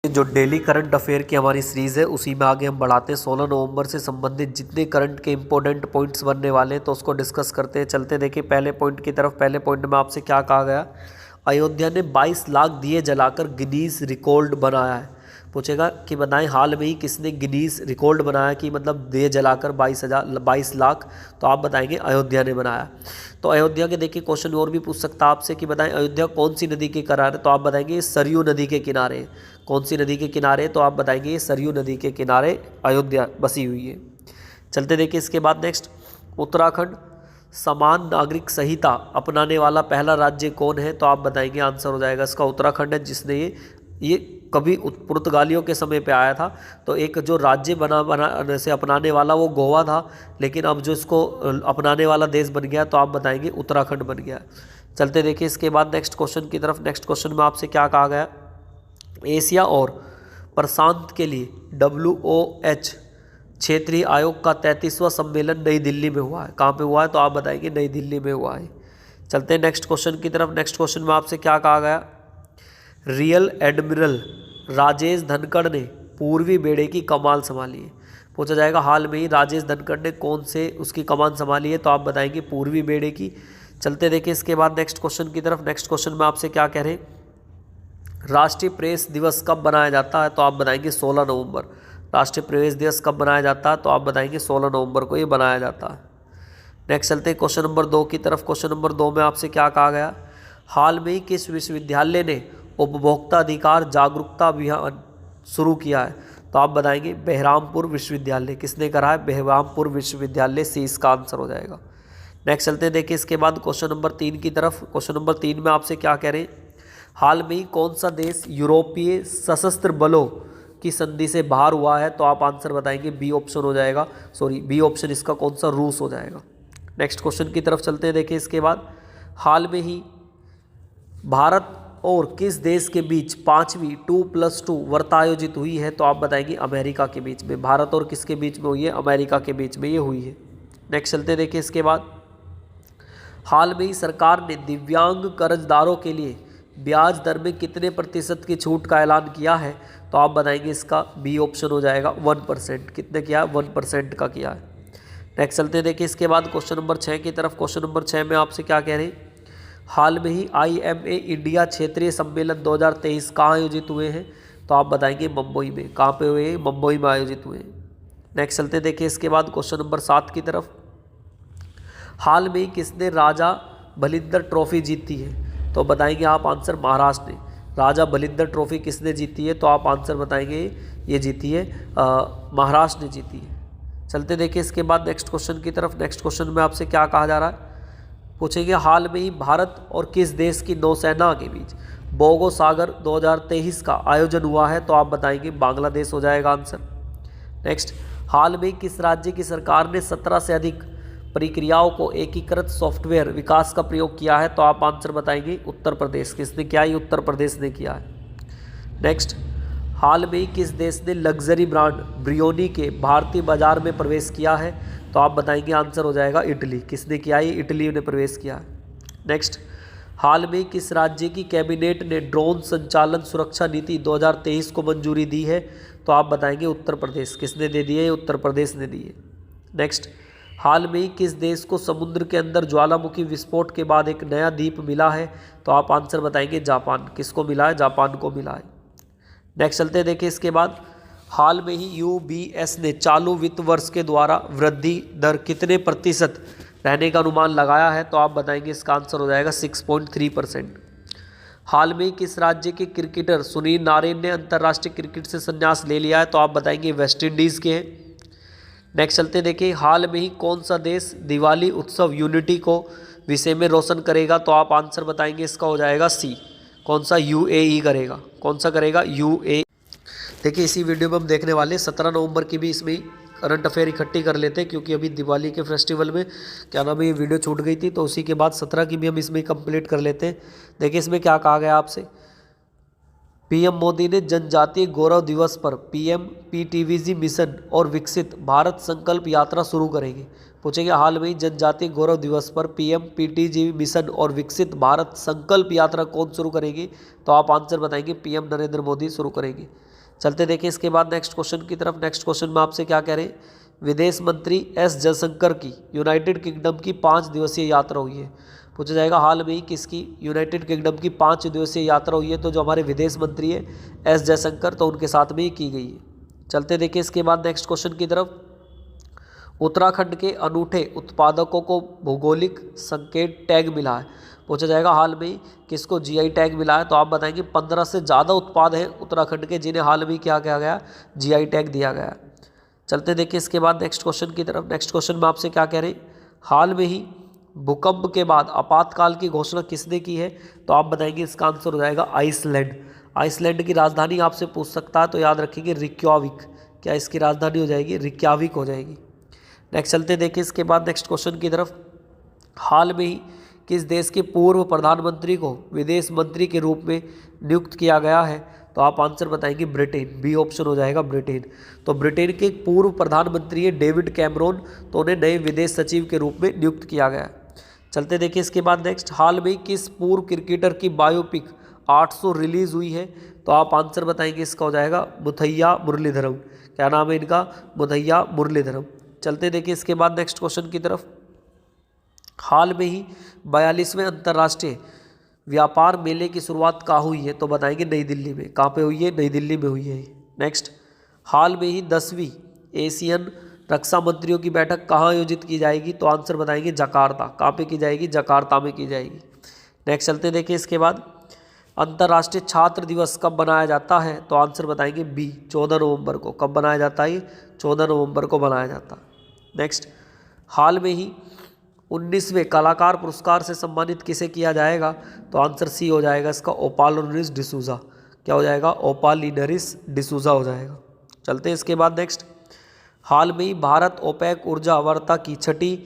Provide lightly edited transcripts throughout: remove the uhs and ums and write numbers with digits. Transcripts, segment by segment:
जो daily current affair की हमारी सीरीज़ है उसी में आगे हम बढ़ाते हैं। 16 नवंबर से संबंधित जितने करंट के इंपॉर्टेंट पॉइंट्स बनने वाले हैं तो उसको डिस्कस करते हैं। चलते देखिए पहले पॉइंट की तरफ। पहले पॉइंट में आपसे क्या कहा गया, अयोध्या ने 22 लाख दिए जलाकर गिनीज रिकॉर्ड बनाया है। पूछेगा कि बताएं हाल में ही किसने गिनीज रिकॉर्ड बनाया कि मतलब दिए जलाकर 22 लाख, तो आप बताएंगे अयोध्या ने बनाया। तो अयोध्या के देखिए क्वेश्चन और भी पूछ सकता है आपसे कि बताएं अयोध्या कौन सी नदी के किनारे, तो आप बताएंगे सरयू नदी के किनारे। कौन सी नदी के किनारे, तो आप बताएंगे सरयू नदी के किनारे अयोध्या बसी हुई है। चलते देखिए इसके बाद नेक्स्ट, उत्तराखंड समान नागरिक संहिता अपनाने वाला पहला राज्य कौन है, तो आप बताएंगे आंसर हो जाएगा इसका उत्तराखंड है, जिसने ये कभी पुर्तगालियों के समय पे आया था। तो एक जो राज्य बना से अपनाने वाला वो गोवा था, लेकिन अब जो इसको अपनाने वाला देश बन गया तो आप बताएंगे उत्तराखंड बन गया। चलते देखिए इसके बाद नेक्स्ट क्वेश्चन की तरफ। नेक्स्ट क्वेश्चन में आपसे क्या कहा गया, एशिया और प्रशांत के लिए WOH क्षेत्रीय आयोग का 33वां सम्मेलन नई दिल्ली में हुआ है। कहाँ पे हुआ है, तो आप बताएंगे नई दिल्ली में हुआ है। चलते हैं नेक्स्ट क्वेश्चन की तरफ। नेक्स्ट क्वेश्चन में आपसे क्या कहा गया, रियल एडमिरल राजेश धनखड़ ने पूर्वी बेड़े की कमान संभाली है। पूछा जाएगा हाल में ही राजेश धनखड़ ने कौन से उसकी कमान संभाली है, तो आप बताएंगे पूर्वी बेड़े की। चलते देखिए इसके बाद नेक्स्ट क्वेश्चन की तरफ। नेक्स्ट क्वेश्चन में आपसे क्या कह रहे हैं, राष्ट्रीय प्रेस दिवस कब बनाया जाता है, तो आप बताएंगे 16 नवंबर। राष्ट्रीय प्रेस दिवस कब बनाया जाता है, तो आप बताएंगे 16 नवंबर को ये बनाया जाता है। नेक्स्ट चलते हैं क्वेश्चन नंबर 2 की तरफ। क्वेश्चन नंबर 2 में आपसे क्या कहा गया, हाल में ही किस विश्वविद्यालय ने उपभोक्ता अधिकार जागरूकता अभियान शुरू किया है, तो आप बताएंगे बहरामपुर विश्वविद्यालय। किसने करा है, बहरामपुर विश्वविद्यालय, सी इसका आंसर हो जाएगा। नेक्स्ट चलते हैं देखिए इसके बाद क्वेश्चन नंबर 3 की तरफ। क्वेश्चन नंबर 3 में आपसे क्या कह रहे हैं, हाल में ही कौन सा देश यूरोपीय सशस्त्र बलों की संधि से बाहर हुआ है, तो आप आंसर बताएंगे बी ऑप्शन हो जाएगा, बी ऑप्शन इसका कौन सा, रूस हो जाएगा। नेक्स्ट क्वेश्चन की तरफ चलते हैं देखिए इसके बाद, हाल में ही भारत और किस देश के बीच 5वीं 2+2 वार्ता आयोजित हुई है, तो आप बताएंगे अमेरिका के बीच में। भारत और किसके बीच में हुई है, अमेरिका के बीच में ये हुई है। नेक्स्ट चलते देखिए इसके बाद, हाल में ही सरकार ने दिव्यांग कर्जदारों के लिए ब्याज दर में कितने प्रतिशत की छूट का ऐलान किया है, तो आप बताएंगे इसका बी ऑप्शन हो जाएगा 1%। कितने किया है, 1% का किया है। नेक्स्ट चलते देखिए इसके बाद क्वेश्चन नंबर 6 की तरफ। क्वेश्चन नंबर 6 में आपसे क्या कह रहे हैं, हाल में ही IMA इंडिया क्षेत्रीय सम्मेलन 2023 कहाँ आयोजित हुए हैं, तो आप बताएंगे मुंबई में। कहाँ पे हुए हैं, मुंबई में आयोजित हुए हैं। नेक्स्ट चलते देखिए इसके बाद क्वेश्चन नंबर 7 की तरफ, हाल में ही किसने राजा भलिंदर ट्रॉफी जीती है, तो बताएंगे आप आंसर महाराष्ट्र ने। राजा भलिंदर ट्रॉफी किसने जीती है, तो आप आंसर बताएंगे ये जीती है महाराष्ट्र ने जीती है। चलते देखिए इसके बाद नेक्स्ट क्वेश्चन की तरफ। नेक्स्ट क्वेश्चन में आपसे क्या कहा जा रहा है, पूछेंगे हाल में ही भारत और किस देश की नौसेना के बीच बोगो सागर 2023 का आयोजन हुआ है, तो आप बताएंगे बांग्लादेश हो जाएगा आंसर। नेक्स्ट, हाल में किस राज्य की सरकार ने 17 से अधिक प्रक्रियाओं को एकीकृत सॉफ्टवेयर विकास का प्रयोग किया है, तो आप आंसर बताएंगे उत्तर प्रदेश। किसने किया है, उत्तर प्रदेश ने किया है। नेक्स्ट, हाल में ही किस देश ने लग्जरी ब्रांड ब्रियोनी के भारतीय बाजार में प्रवेश किया है, तो आप बताएंगे आंसर हो जाएगा इटली। किसने किया है, इटली ने प्रवेश किया है। नेक्स्ट, हाल में किस राज्य की कैबिनेट ने ड्रोन संचालन सुरक्षा नीति 2023 को मंजूरी दी है, तो आप बताएंगे उत्तर प्रदेश। किसने दे दी है, उत्तर प्रदेश ने दी है। नेक्स्ट, हाल में ही किस देश को समुद्र के अंदर ज्वालामुखी विस्फोट के बाद एक नया द्वीप मिला है, तो आप आंसर बताएंगे जापान। किसको मिला है, जापान को मिला है। नेक्स्ट चलते हैं देखिए इसके बाद, हाल में ही UBS ने चालू वित्त वर्ष के द्वारा वृद्धि दर कितने प्रतिशत रहने का अनुमान लगाया है, तो आप बताएंगे इसका आंसर हो जाएगा 6.3%। हाल में ही किस राज्य के क्रिकेटर सुनील नारायण ने अंतर्राष्ट्रीय क्रिकेट से संन्यास ले लिया है, तो आप बताएंगे वेस्ट इंडीज़ के हैं। नेक्स्ट चलते देखिए, हाल में ही कौन सा देश दिवाली उत्सव यूनिटी को विषय में रोशन करेगा, तो आप आंसर बताएंगे इसका हो जाएगा सी। कौन सा, UAE करेगा। कौन सा करेगा, UAE। देखिए इसी वीडियो में हम देखने वाले 17 नवंबर की भी इसमें करंट अफेयर इकट्ठी कर लेते हैं, क्योंकि अभी दिवाली के फेस्टिवल में क्या नाम है ये वीडियो छूट गई थी, तो उसी के बाद 17 की भी हम इसमें कंप्लीट कर लेते हैं। देखिए इसमें क्या कहा गया आपसे, PM मोदी ने जनजातीय गौरव दिवस पर PM PTVG मिशन और विकसित भारत संकल्प यात्रा शुरू करेंगे। पूछेंगे हाल में ही जनजातीय गौरव दिवस पर PM PTG मिशन और विकसित भारत संकल्प यात्रा कौन शुरू करेगी, तो आप आंसर बताएंगे PM नरेंद्र मोदी शुरू करेंगे। चलते देखिए इसके बाद नेक्स्ट क्वेश्चन की तरफ। नेक्स्ट क्वेश्चन में आपसे क्या कह रहे हैं, विदेश मंत्री एस जयशंकर की यूनाइटेड किंगडम की 5 दिवसीय यात्रा हुई है। पूछा जाएगा हाल में ही किसकी यूनाइटेड किंगडम की 5 दिवसीय यात्रा हुई है, तो जो हमारे विदेश मंत्री है एस जयशंकर, तो उनके साथ में ही की गई है। चलते देखिए इसके बाद नेक्स्ट क्वेश्चन की तरफ। उत्तराखंड के अनूठे उत्पादकों को भौगोलिक संकेत टैग मिला है। पूछा जाएगा हाल में ही किसको जीआई टैग मिला है, तो आप बताएंगे 15 से ज़्यादा उत्पाद हैं उत्तराखंड के जिन्हें हाल में ही क्या किया गया, जीआई टैग दिया गया। चलते देखिए इसके बाद नेक्स्ट क्वेश्चन की तरफ। नेक्स्ट क्वेश्चन में आपसे क्या कह रहे हैं, हाल में ही भूकंप के बाद आपातकाल की घोषणा किसने की है, तो आप बताएंगे इसका आंसर हो जाएगा आइसलैंड। आइसलैंड की राजधानी आपसे पूछ सकता है, तो याद रखेंगे रिक्याविक। क्या इसकी राजधानी हो जाएगी, रिक्याविक हो जाएगी। नेक्स्ट चलते देखिए इसके बाद नेक्स्ट क्वेश्चन की तरफ। हाल में ही किस देश के पूर्व प्रधानमंत्री को विदेश मंत्री के रूप में नियुक्त किया गया है, तो आप आंसर बताएंगे ब्रिटेन। बी ऑप्शन हो जाएगा ब्रिटेन। तो ब्रिटेन के पूर्व प्रधानमंत्री है डेविड कैमरोन, तो उन्हें नए विदेश सचिव के रूप में नियुक्त किया गया है। चलते देखिए इसके बाद नेक्स्ट। हाल में किस पूर्व क्रिकेटर की बायोपिक 800 रिलीज हुई है, तो आप आंसर बताएंगे इसका हो जाएगा मुथैया मुरलीधरन। क्या नाम है इनका, मुथैया मुरलीधरन। चलते देखिए इसके बाद नेक्स्ट क्वेश्चन की तरफ। हाल में ही 42वें अंतर्राष्ट्रीय व्यापार मेले की शुरुआत कहाँ हुई है, तो बताएंगे नई दिल्ली में। कहाँ पे हुई है, नई दिल्ली में हुई है। नेक्स्ट, हाल में ही 10वीं एशियन रक्षा मंत्रियों की बैठक कहाँ आयोजित की जाएगी, तो आंसर बताएंगे जकार्ता। कहाँ पे की जाएगी, जकार्ता में की जाएगी। नेक्स्ट चलते देखिए इसके बाद। अंतर्राष्ट्रीय छात्र दिवस कब बनाया जाता है, तो आंसर बताएंगे बी 14 नवंबर को। कब बनाया जाता है, 14 नवंबर को बनाया जाता है। नेक्स्ट, हाल में ही 19वें कलाकार पुरस्कार से सम्मानित किसे किया जाएगा, तो आंसर सी हो जाएगा इसका ओपालिनरिस डिसूजा। क्या हो जाएगा, ओपालिनरिस डिसूजा हो जाएगा। चलते हैं इसके बाद नेक्स्ट। हाल में ही भारत ओपेक ऊर्जा वार्ता की 6ठी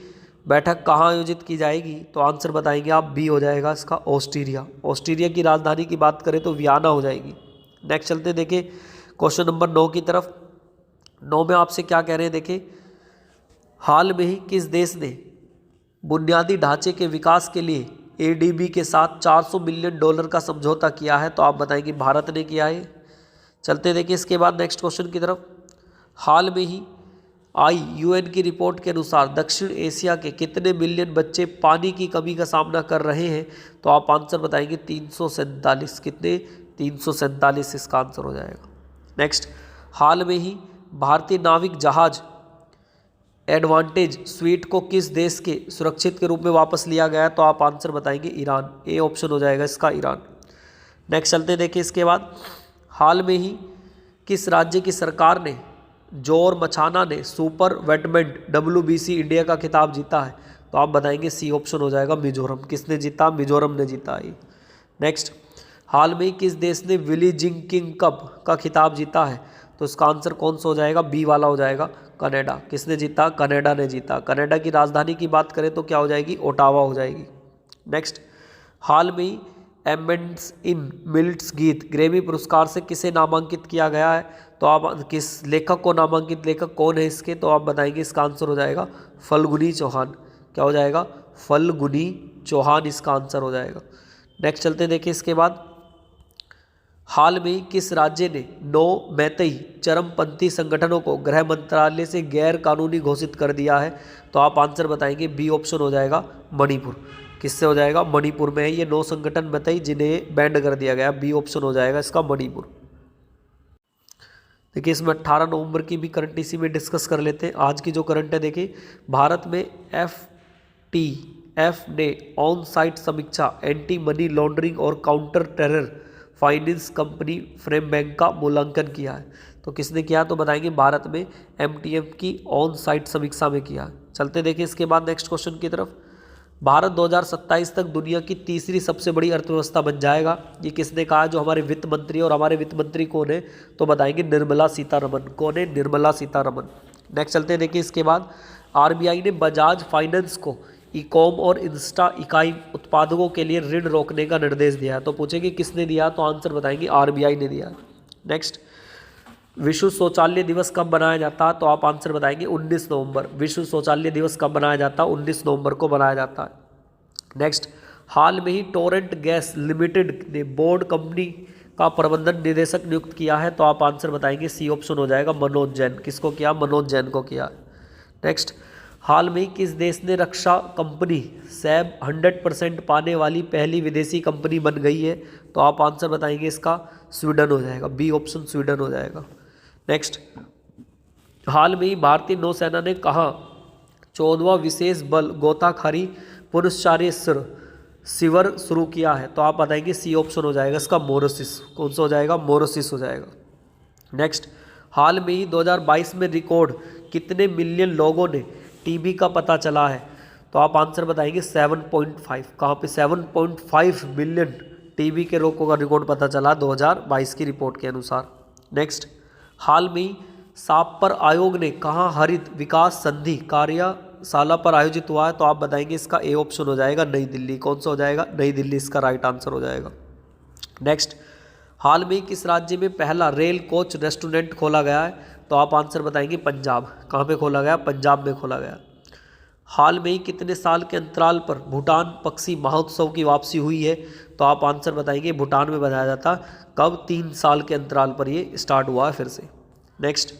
बैठक कहाँ आयोजित की जाएगी, तो आंसर बताएंगे आप बी हो जाएगा इसका ऑस्ट्रिया। ऑस्ट्रिया की राजधानी की बात करें तो वियना हो जाएगी। नेक्स्ट चलते देखिए क्वेश्चन नंबर 9 की तरफ। 9 में आपसे क्या कह रहे हैं, देखिए हाल में ही किस देश ने बुनियादी ढांचे के विकास के लिए एडीबी के साथ $400 मिलियन का समझौता किया है, तो आप बताएंगे भारत ने किया है। चलते देखिए इसके बाद नेक्स्ट क्वेश्चन की तरफ। हाल में ही आई यूएन की रिपोर्ट के अनुसार दक्षिण एशिया के कितने मिलियन बच्चे पानी की कमी का सामना कर रहे हैं, तो आप आंसर बताएंगे 347। कितने, 347 इसका आंसर हो जाएगा। नेक्स्ट, हाल में ही भारतीय नाविक जहाज एडवांटेज स्वीट को किस देश के सुरक्षित के रूप में वापस लिया गया, तो आप आंसर बताएंगे ईरान। ए ऑप्शन हो जाएगा इसका ईरान। नेक्स्ट चलते देखिए इसके बाद। हाल में ही किस राज्य की सरकार ने जोर मछाना ने सुपर वेटमेंट WBC इंडिया का खिताब जीता है, तो आप बताएंगे सी ऑप्शन हो जाएगा मिजोरम। किसने जीता, मिजोरम ने जीता है। नेक्स्ट, हाल में ही किस देश ने विली जिंग किंग कप का खिताब जीता है, तो इसका आंसर कौन सा हो जाएगा, बी वाला हो जाएगा कनाडा। किसने जीता, कनाडा ने जीता। कनाडा की राजधानी की बात करें तो क्या हो जाएगी, ओटावा हो जाएगी। नेक्स्ट, हाल में ही एम्बेंड्स इन मिल्ट्स गीत ग्रैमी पुरस्कार से किसे नामांकित किया गया है, तो आप किस लेखक को नामांकित, लेखक कौन है इसके, तो आप बताएंगे इसका आंसर हो जाएगा फल्गुनी चौहान। क्या हो जाएगा, फल्गुनी चौहान इसका आंसर हो जाएगा। नेक्स्ट चलते देखिए इसके बाद। हाल में ही किस राज्य ने 9 मैतेई चरमपंथी संगठनों को गृह मंत्रालय से गैर कानूनी घोषित कर दिया है, तो आप आंसर बताएंगे बी ऑप्शन हो जाएगा मणिपुर। किससे हो जाएगा, मणिपुर में है ये 9 संगठन मैतेई जिन्हें बैंड कर दिया गया। बी ऑप्शन हो जाएगा इसका मणिपुर। देखिए इसमें 18 नवंबर की भी करंट इसी में डिस्कस कर लेते हैं। आज की जो करंट है देखिए, भारत में FATF ने ऑन साइट समीक्षा एंटी मनी लॉन्ड्रिंग और counter terror finance company frame bank का मूल्यांकन किया है। तो किसने किया, तो बताएंगे भारत में MTF की ऑन साइट समीक्षा में किया। चलते देखिए इसके बाद नेक्स्ट क्वेश्चन की तरफ। भारत 2027 तक दुनिया की तीसरी सबसे बड़ी अर्थव्यवस्था बन जाएगा, ये किसने कहा, जो हमारे वित्त मंत्री, और हमारे वित्त मंत्री कौन है, तो बताएंगे निर्मला सीतारमन। कौन है, निर्मला सीतारमन। नेक्स्ट चलते देखिए इसके बाद। RBI ने बजाज फाइनेंस को ई-कॉम और इंस्टा इकाई उत्पादकों के लिए ऋण रोकने का निर्देश दिया है, तो पूछेंगे किसने दिया, तो आंसर बताएंगे RBI ने दिया। नेक्स्ट, विश्व शौचालय दिवस कब मनाया जाता है, तो आप आंसर बताएंगे 19 नवंबर। विश्व शौचालय दिवस कब मनाया जाता है, 19 नवंबर को मनाया जाता है। नेक्स्ट, हाल में ही टोरेंट गैस लिमिटेड ने बोर्ड कंपनी का प्रबंधन निदेशक नियुक्त किया है? तो आप आंसर बताएंगे सी ऑप्शन हो जाएगा, मनोज जैन। किसको किया? मनोज जैन को किया। नेक्स्ट, हाल में किस देश ने रक्षा कंपनी सैब 100% पाने वाली पहली विदेशी कंपनी बन गई है? तो आप आंसर बताएंगे इसका स्वीडन हो जाएगा, बी ऑप्शन स्वीडन हो जाएगा। नेक्स्ट, हाल में ही भारतीय नौसेना ने कहाँ 14वां विशेष बल गोताखोरी पुनश्चार्य शिविर शुरू किया है? तो आप बताएंगे सी ऑप्शन हो जाएगा इसका मॉरिशस। कौन सा हो जाएगा? मॉरिशस हो जाएगा। नेक्स्ट, हाल में ही 2022 में रिकॉर्ड कितने मिलियन लोगों ने टीबी का पता चला है? तो आप आंसर बताएंगे 7.5। कहाँ पे? 7.5 मिलियन टीबी के रोगों का रिकॉर्ड पता चला 2022 की रिपोर्ट के अनुसार। नेक्स्ट, हाल में ही सापर आयोग ने कहाँ हरित विकास संधि कार्यशाला पर आयोजित हुआ है? तो आप बताएंगे इसका ए ऑप्शन हो जाएगा, नई दिल्ली। कौन सा हो जाएगा? नई दिल्ली इसका राइट आंसर हो जाएगा। नेक्स्ट, हाल में किस राज्य में पहला रेल कोच रेस्टोरेंट खोला गया है? तो आप आंसर बताएंगे पंजाब। कहाँ पे खोला गया? पंजाब में खोला गया। हाल में ही कितने साल के अंतराल पर भूटान पक्षी महोत्सव की वापसी हुई है? तो आप आंसर बताएंगे भूटान में बनाया जाता। कब? 3 साल के अंतराल पर ये स्टार्ट हुआ है फिर से। नेक्स्ट,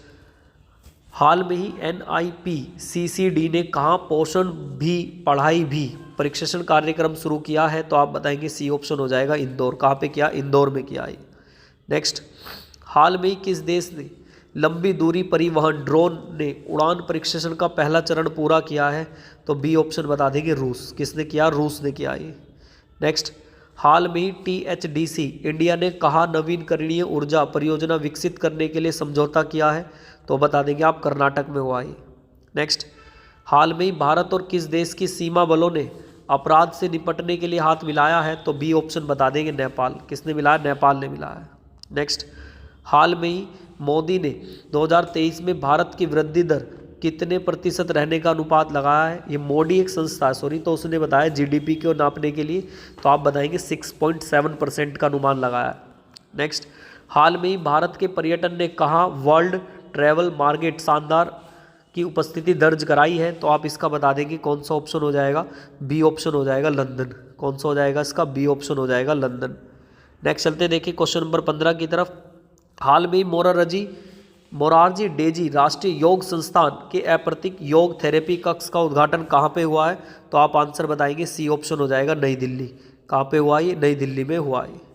हाल में ही NIPCCD ने कहाँ पोषण भी पढ़ाई भी प्रशिक्षण कार्यक्रम शुरू किया है? तो आप बताएंगे सी ऑप्शन हो जाएगा, इंदौर। कहाँ पे किया? इंदौर में किया है। नेक्स्ट, हाल में ही किस देश ने लंबी दूरी परिवहन ड्रोन ने उड़ान प्रशिक्षण का पहला चरण पूरा किया है? तो बी ऑप्शन बता देंगे, रूस। किसने किया? रूस ने किया है। नेक्स्ट, हाल में ही THDC इंडिया ने कहाँ नवीनकरणीय ऊर्जा परियोजना विकसित करने के लिए समझौता किया है? तो बता देंगे आप, कर्नाटक में हुआ है। नेक्स्ट, हाल में ही भारत और किस देश की सीमा बलों ने अपराध से निपटने के लिए हाथ मिलाया है? तो बी ऑप्शन बता देंगे, नेपाल। किसने मिलाया? नेपाल ने मिलाया है। नेक्स्ट, हाल में ही मोदी ने 2023 में भारत की वृद्धि दर कितने प्रतिशत रहने का अनुपात लगाया है? ये मोदी एक संस्था है, सॉरी, तो उसने बताया GDP को नापने के लिए। तो आप बताएंगे 6.7% का अनुमान लगाया है। नेक्स्ट, हाल में ही भारत के पर्यटन ने कहाँ वर्ल्ड ट्रैवल मार्केट शानदार की उपस्थिति दर्ज कराई है? तो आप इसका बता देंगे कौन सा ऑप्शन हो जाएगा? बी ऑप्शन हो जाएगा, लंदन। कौन सा हो जाएगा इसका? बी ऑप्शन हो जाएगा, लंदन। नेक्स्ट चलते देखिए क्वेश्चन नंबर 15 की तरफ। हाल में मोरारजी डेजी राष्ट्रीय योग संस्थान के अप्रैक्टिक योग थेरेपी कक्ष का उद्घाटन कहाँ पे हुआ है? तो आप आंसर बताएंगे सी ऑप्शन हो जाएगा, नई दिल्ली। कहाँ पे हुआ? ये नई दिल्ली में हुआ है।